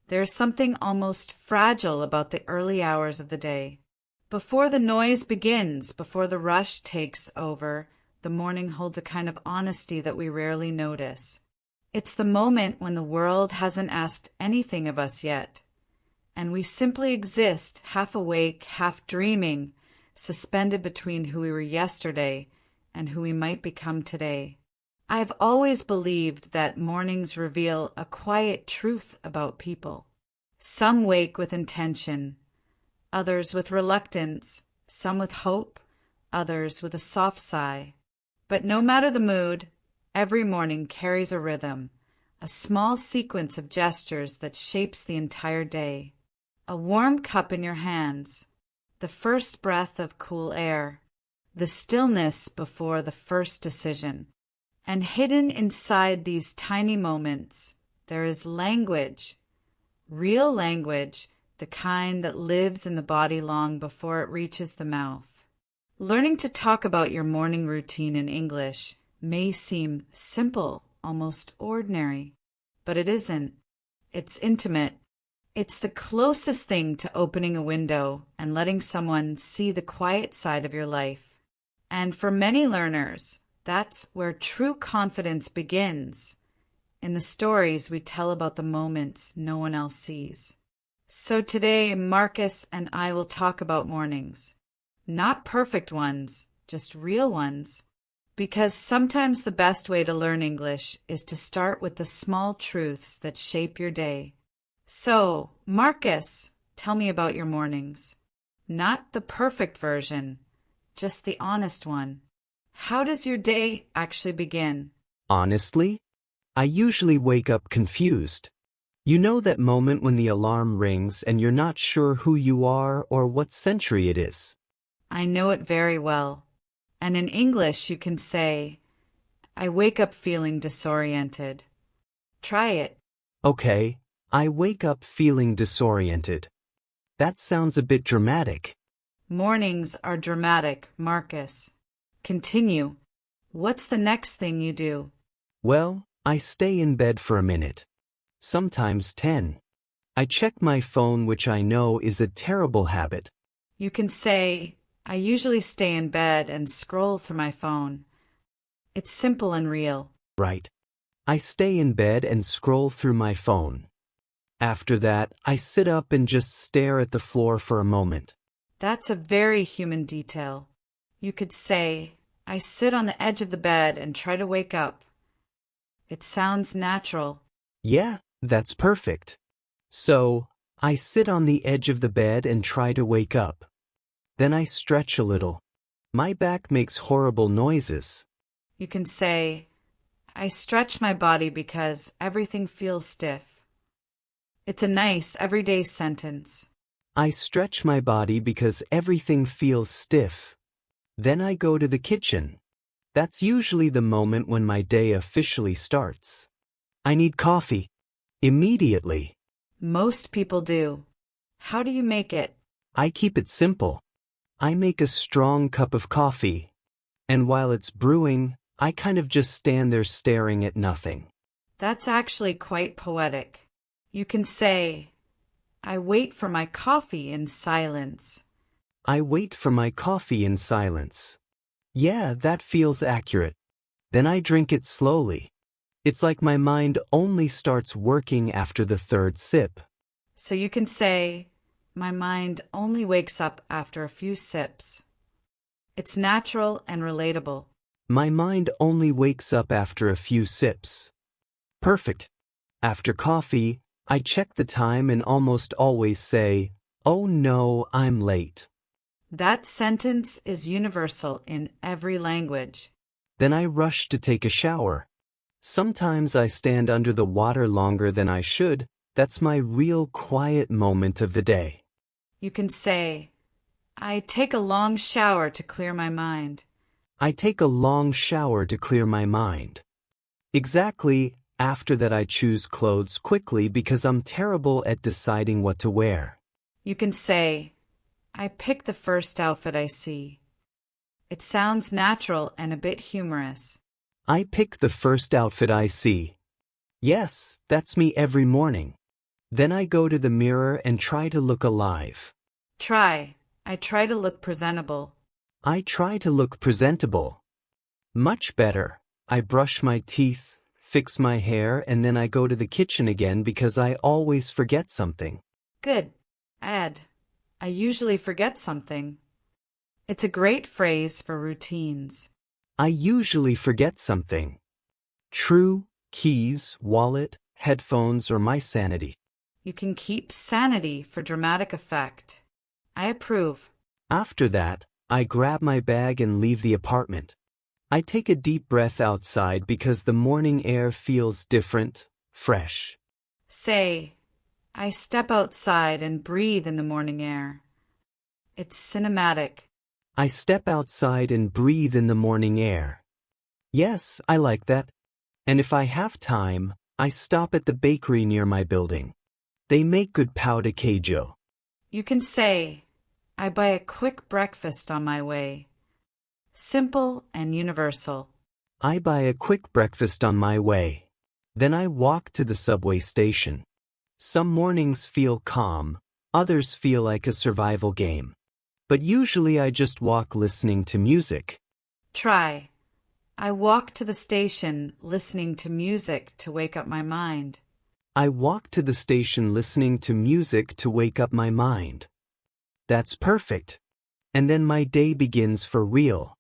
There's something almost fragile about the early hours of the day. Before the noise begins, before the rush takes over, the morning holds a kind of honesty that we rarely notice. It's the moment when the world hasn't asked anything of us yet, and we simply exist, half awake, half dreaming, suspended between who we were yesterday and who we might become today. I've always believed that mornings reveal a quiet truth about people. Some wake with intention, others with reluctance, some with hope, others with a soft sigh. But no matter the mood, every morning carries a rhythm, a small sequence of gestures that shapes the entire day. A warm cup in your hands, the first breath of cool air, the stillness before the first decision. And hidden inside these tiny moments, there is language, real language, the kind that lives in the body long before it reaches the mouth. Learning to talk about your morning routine in English may seem simple, almost ordinary, but it isn't. It's intimate. It's the closest thing to opening a window and letting someone see the quiet side of your life. And for many learners, that's where true confidence begins, in the stories we tell about the moments no one else sees. So today, Marcus and I will talk about mornings. Not perfect ones, just real ones. Because sometimes the best way to learn English is to start with the small truths that shape your day. So, Marcus, tell me about your mornings. Not the perfect version, just the honest one. How does your day actually begin? Honestly, I usually wake up confused. You know that moment when the alarm rings and you're not sure who you are or what century it is? I know it very well. And in English you can say, I wake up feeling disoriented. Try it. Okay, I wake up feeling disoriented. That sounds a bit dramatic. Mornings are dramatic, Marcus. Continue. What's the next thing you do? Well, I stay in bed for a minute. Sometimes 10. I check my phone, which I know is a terrible habit. You can say, I usually stay in bed and scroll through my phone. It's simple and real. Right. I stay in bed and scroll through my phone. After that, I sit up and just stare at the floor for a moment. That's a very human detail. You could say, I sit on the edge of the bed and try to wake up. It sounds natural. Yeah, that's perfect. So, I sit on the edge of the bed and try to wake up. Then I stretch a little. My back makes horrible noises. You can say, I stretch my body because everything feels stiff. It's a nice, everyday sentence. I stretch my body because everything feels stiff. Then I go to the kitchen. That's usually the moment when my day officially starts. I need coffee. Immediately. Most people do. How do you make it? I keep it simple. I make a strong cup of coffee. And while it's brewing, I kind of just stand there staring at nothing. That's actually quite poetic. You can say, I wait for my coffee in silence. I wait for my coffee in silence. Yeah, that feels accurate. Then I drink it slowly. It's like my mind only starts working after the third sip. So you can say, my mind only wakes up after a few sips. It's natural and relatable. My mind only wakes up after a few sips. Perfect. After coffee, I check the time and almost always say, oh no, I'm late. That sentence is universal in every language. Then I rush to take a shower. Sometimes I stand under the water longer than I should. That's my real quiet moment of the day. You can say, I take a long shower to clear my mind. I take a long shower to clear my mind. Exactly. After that I choose clothes quickly because I'm terrible at deciding what to wear. You can say, I pick the first outfit I see. It sounds natural and a bit humorous. I pick the first outfit I see. Yes, that's me every morning. Then I go to the mirror and try to look alive. Try. I try to look presentable. I try to look presentable. Much better. I brush my teeth, fix my hair, and then I go to the kitchen again because I always forget something. Good. Add. I usually forget something. It's a great phrase for routines. I usually forget something. True, keys, wallet, headphones, or my sanity. You can keep sanity for dramatic effect. I approve. After that, I grab my bag and leave the apartment. I take a deep breath outside because the morning air feels different, fresh. Say, I step outside and breathe in the morning air. It's cinematic. I step outside and breathe in the morning air. Yes, I like that. And if I have time, I stop at the bakery near my building. They make good pão de queijo. You can say, I buy a quick breakfast on my way. Simple and universal. I buy a quick breakfast on my way. Then I walk to the subway station. Some mornings feel calm, others feel like a survival game. But usually I just walk listening to music. Try. I walk to the station listening to music to wake up my mind. I walk to the station listening to music to wake up my mind. That's perfect. And then my day begins for real.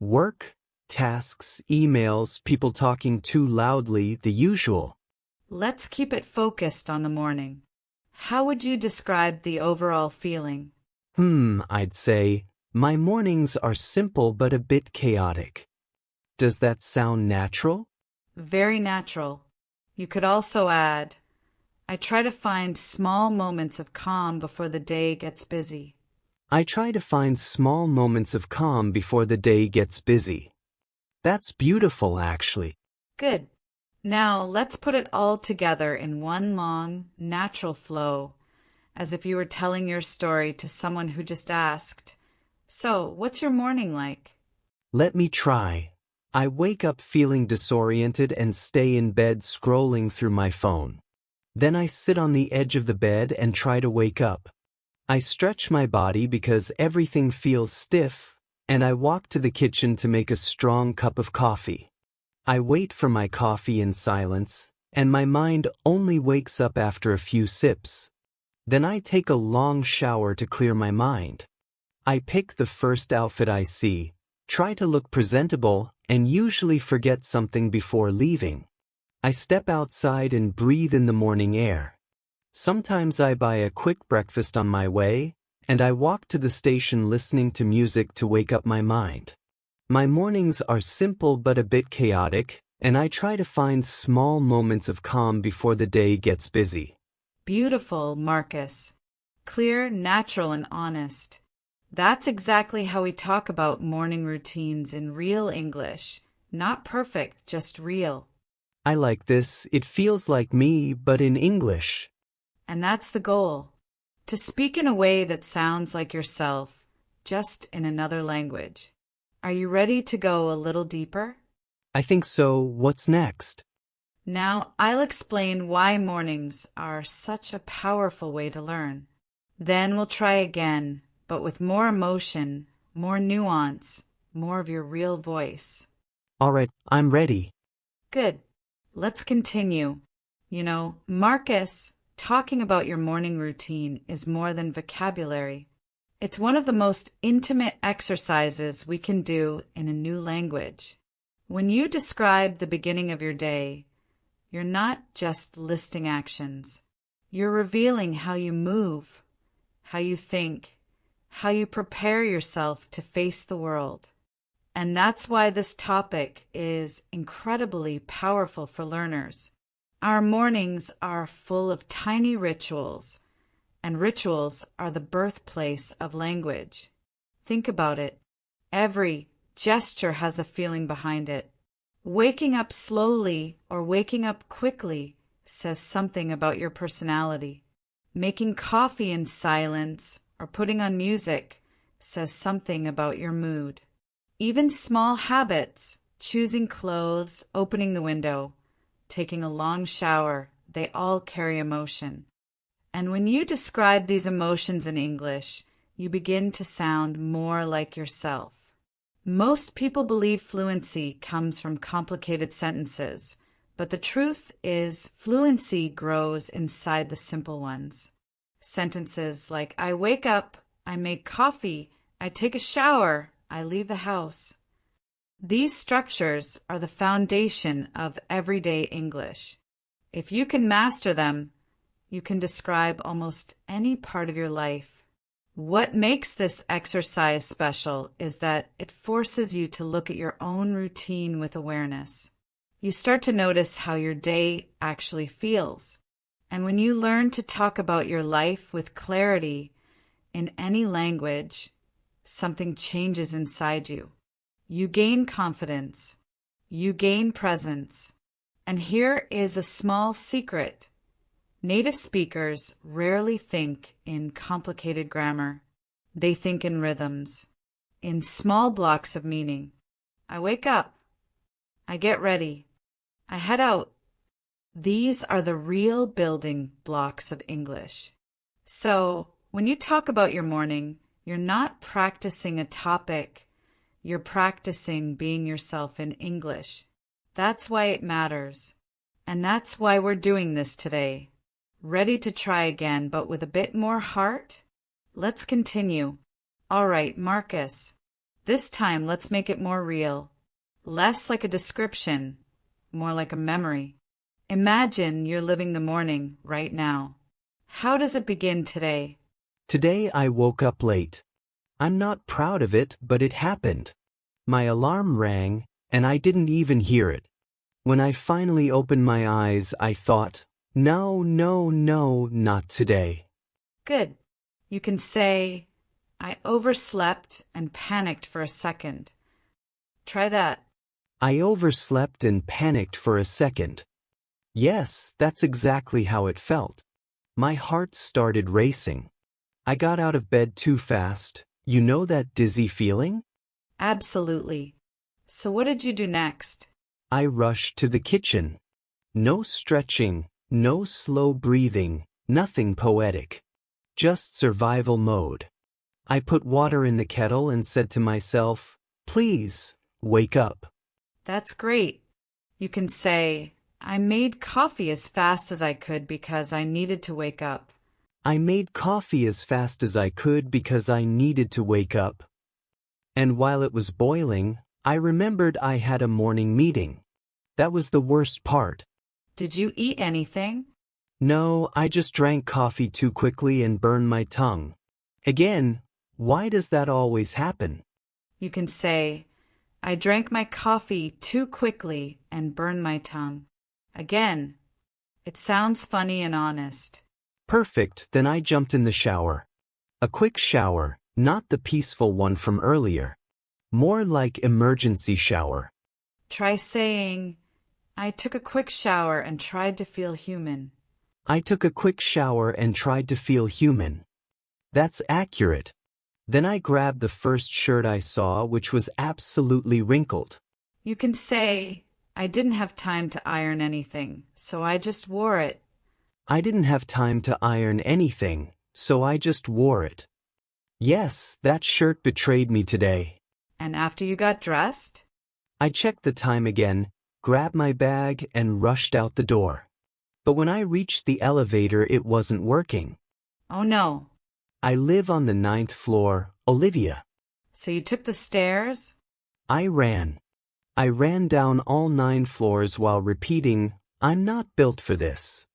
Work, tasks, emails, people talking too loudly, the usual. Let's keep it focused on the morning. How would you describe the overall feeling? I'd say, my mornings are simple but a bit chaotic. Does that sound natural? Very natural. You could also add, I try to find small moments of calm before the day gets busy. I try to find small moments of calm before the day gets busy. That's beautiful, actually. Good. Now let's put it all together in one long, natural flow, as if you were telling your story to someone who just asked, So, what's your morning like? Let me try. I wake up feeling disoriented and stay in bed scrolling through my phone. Then I sit on the edge of the bed and try to wake up. I stretch my body because everything feels stiff, and I walk to the kitchen to make a strong cup of coffee. I wait for my coffee in silence, and my mind only wakes up after a few sips. Then I take a long shower to clear my mind. I pick the first outfit I see, try to look presentable, and usually forget something before leaving. I step outside and breathe in the morning air. Sometimes I buy a quick breakfast on my way, and I walk to the station listening to music to wake up my mind. My mornings are simple but a bit chaotic, and I try to find small moments of calm before the day gets busy. Beautiful, Marcus. Clear, natural, and honest. That's exactly how we talk about morning routines in real English. Not perfect, just real. I like this. It feels like me, but in English. And that's the goal. To speak in a way that sounds like yourself, just in another language. Are you ready to go a little deeper? I think so. What's next? Now, I'll explain why mornings are such a powerful way to learn. Then we'll try again, but with more emotion, more nuance, more of your real voice. All right, I'm ready. Good. Let's continue. Marcus, talking about your morning routine is more than vocabulary. It's one of the most intimate exercises we can do in a new language. When you describe the beginning of your day, you're not just listing actions. You're revealing how you move, how you think, how you prepare yourself to face the world. And that's why this topic is incredibly powerful for learners. Our mornings are full of tiny rituals, and rituals are the birthplace of language. Think about it. Every gesture has a feeling behind it. Waking up slowly or waking up quickly says something about your personality. Making coffee in silence or putting on music says something about your mood. Even small habits, choosing clothes, opening the window, taking a long shower, they all carry emotion. And when you describe these emotions in English, you begin to sound more like yourself. Most people believe fluency comes from complicated sentences, but the truth is fluency grows inside the simple ones. Sentences like I wake up, I make coffee, I take a shower, I leave the house. These structures are the foundation of everyday English. If you can master them, you can describe almost any part of your life. What makes this exercise special is that it forces you to look at your own routine with awareness. You start to notice how your day actually feels. And when you learn to talk about your life with clarity in any language, something changes inside you. You gain confidence. You gain presence. And here is a small secret. Native speakers rarely think in complicated grammar. They think in rhythms, in small blocks of meaning. I wake up. I get ready. I head out. These are the real building blocks of English. So, when you talk about your morning, you're not practicing a topic. You're practicing being yourself in English. That's why it matters. And that's why we're doing this today. Ready to try again, but with a bit more heart? Let's continue. All right, Marcus. This time, let's make it more real. Less like a description, more like a memory. Imagine you're living the morning right now. How does it begin today? Today I woke up late. I'm not proud of it, but it happened. My alarm rang, and I didn't even hear it. When I finally opened my eyes, I thought, no, not today. Good. You can say, I overslept and panicked for a second. Try that. I overslept and panicked for a second. Yes, that's exactly how it felt. My heart started racing. I got out of bed too fast. You know that dizzy feeling? Absolutely. So what did you do next? I rushed to the kitchen. No stretching, no slow breathing, nothing poetic. Just survival mode. I put water in the kettle and said to myself, please, wake up. That's great. You can say, I made coffee as fast as I could because I needed to wake up. I made coffee as fast as I could because I needed to wake up. And while it was boiling, I remembered I had a morning meeting. That was the worst part. Did you eat anything? No, I just drank coffee too quickly and burned my tongue. Again, why does that always happen? You can say, I drank my coffee too quickly and burned my tongue. Again, it sounds funny and honest. Perfect, then I jumped in the shower. A quick shower, not the peaceful one from earlier. More like emergency shower. Try saying, I took a quick shower and tried to feel human. I took a quick shower and tried to feel human. That's accurate. Then I grabbed the first shirt I saw, which was absolutely wrinkled. You can say, I didn't have time to iron anything, so I just wore it. I didn't have time to iron anything, so I just wore it. Yes, that shirt betrayed me today. And after you got dressed? I checked the time again, grabbed my bag, and rushed out the door. But when I reached the elevator, it wasn't working. Oh no. I live on the 9th floor, Olivia. So you took the stairs? I ran. I ran down all 9 floors while repeating, I'm not built for this.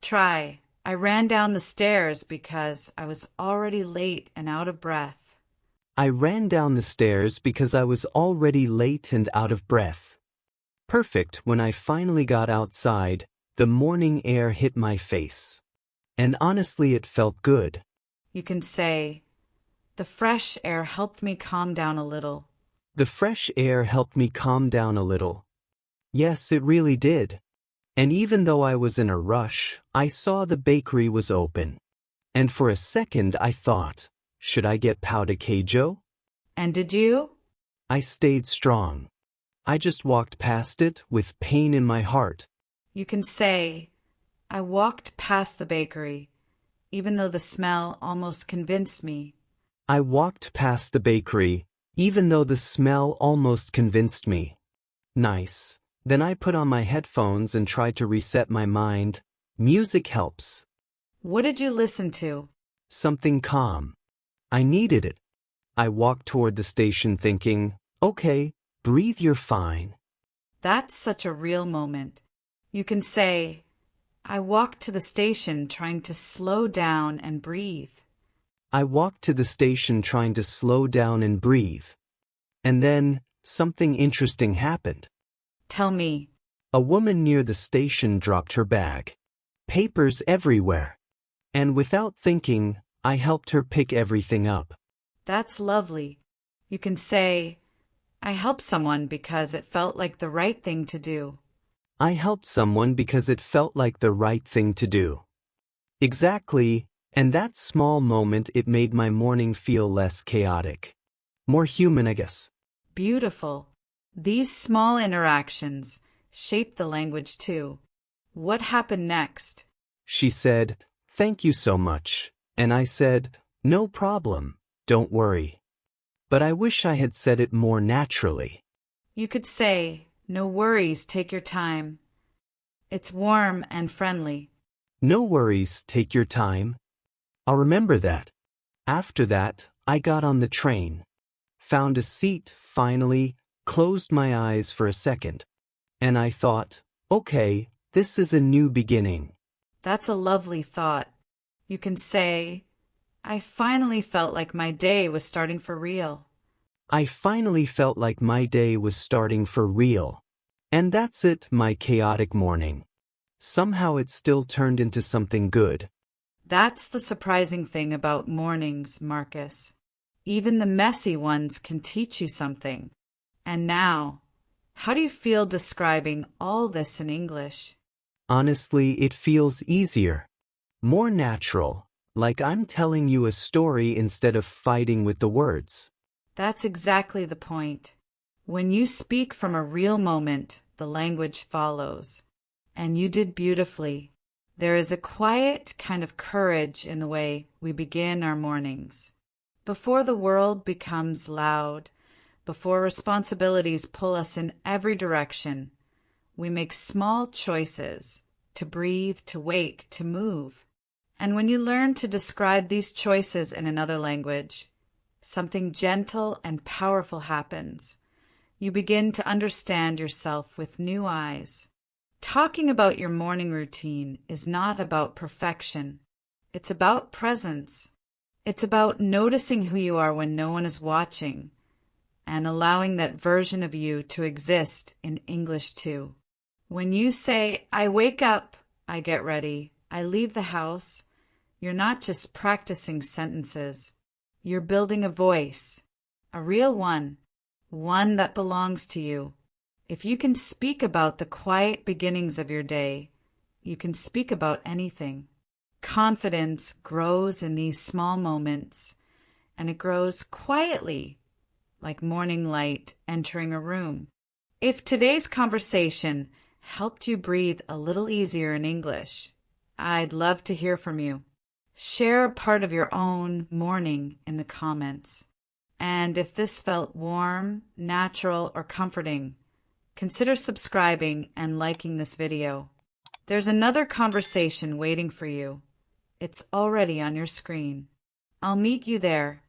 Try. I ran down the stairs because I was already late and out of breath. I ran down the stairs because I was already late and out of breath. Perfect. When I finally got outside, the morning air hit my face. And honestly, it felt good. You can say, the fresh air helped me calm down a little. The fresh air helped me calm down a little. Yes, it really did. And even though I was in a rush, I saw the bakery was open. And for a second I thought, should I get pão de queijo? And did you? I stayed strong. I just walked past it with pain in my heart. You can say, I walked past the bakery, even though the smell almost convinced me. I walked past the bakery, even though the smell almost convinced me. Nice. Then I put on my headphones and tried to reset my mind. Music helps. What did you listen to? Something calm. I needed it. I walked toward the station thinking, okay, breathe, you're fine. That's such a real moment. You can say, I walked to the station trying to slow down and breathe. I walked to the station trying to slow down and breathe. And then, something interesting happened. Tell me. A woman near the station dropped her bag. Papers everywhere. And without thinking, I helped her pick everything up. That's lovely. You can say, I helped someone because it felt like the right thing to do. I helped someone because it felt like the right thing to do. Exactly, and that small moment, it made my morning feel less chaotic. More human, I guess. Beautiful. These small interactions shape the language too. What happened next? She said, thank you so much. And I said, no problem, don't worry. But I wish I had said it more naturally. You could say, no worries, take your time. It's warm and friendly. No worries, take your time. I'll remember that. After that, I got on the train. Found a seat, finally, closed my eyes for a second. And I thought, okay, this is a new beginning. That's a lovely thought. You can say, I finally felt like my day was starting for real. I finally felt like my day was starting for real. And that's it, my chaotic morning. Somehow it still turned into something good. That's the surprising thing about mornings, Marcus. Even the messy ones can teach you something. And now, how do you feel describing all this in English? Honestly, it feels easier. More natural, like I'm telling you a story instead of fighting with the words. That's exactly the point. When you speak from a real moment, the language follows. And you did beautifully. There is a quiet kind of courage in the way we begin our mornings. Before the world becomes loud, before responsibilities pull us in every direction, we make small choices to breathe, to wake, to move. And when you learn to describe these choices in another language, something gentle and powerful happens. You begin to understand yourself with new eyes. Talking about your morning routine is not about perfection. It's about presence. It's about noticing who you are when no one is watching and allowing that version of you to exist in English too. When you say, I wake up, I get ready, I leave the house, you're not just practicing sentences. You're building a voice, a real one that belongs to you. If you can speak about the quiet beginnings of your day, you can speak about anything. Confidence grows in these small moments, and it grows quietly, like morning light entering a room. If today's conversation helped you breathe a little easier in English, I'd love to hear from you. Share a part of your own morning in the comments. And if this felt warm, natural, or comforting, consider subscribing and liking this video. There's another conversation waiting for you. It's already on your screen. I'll meet you there.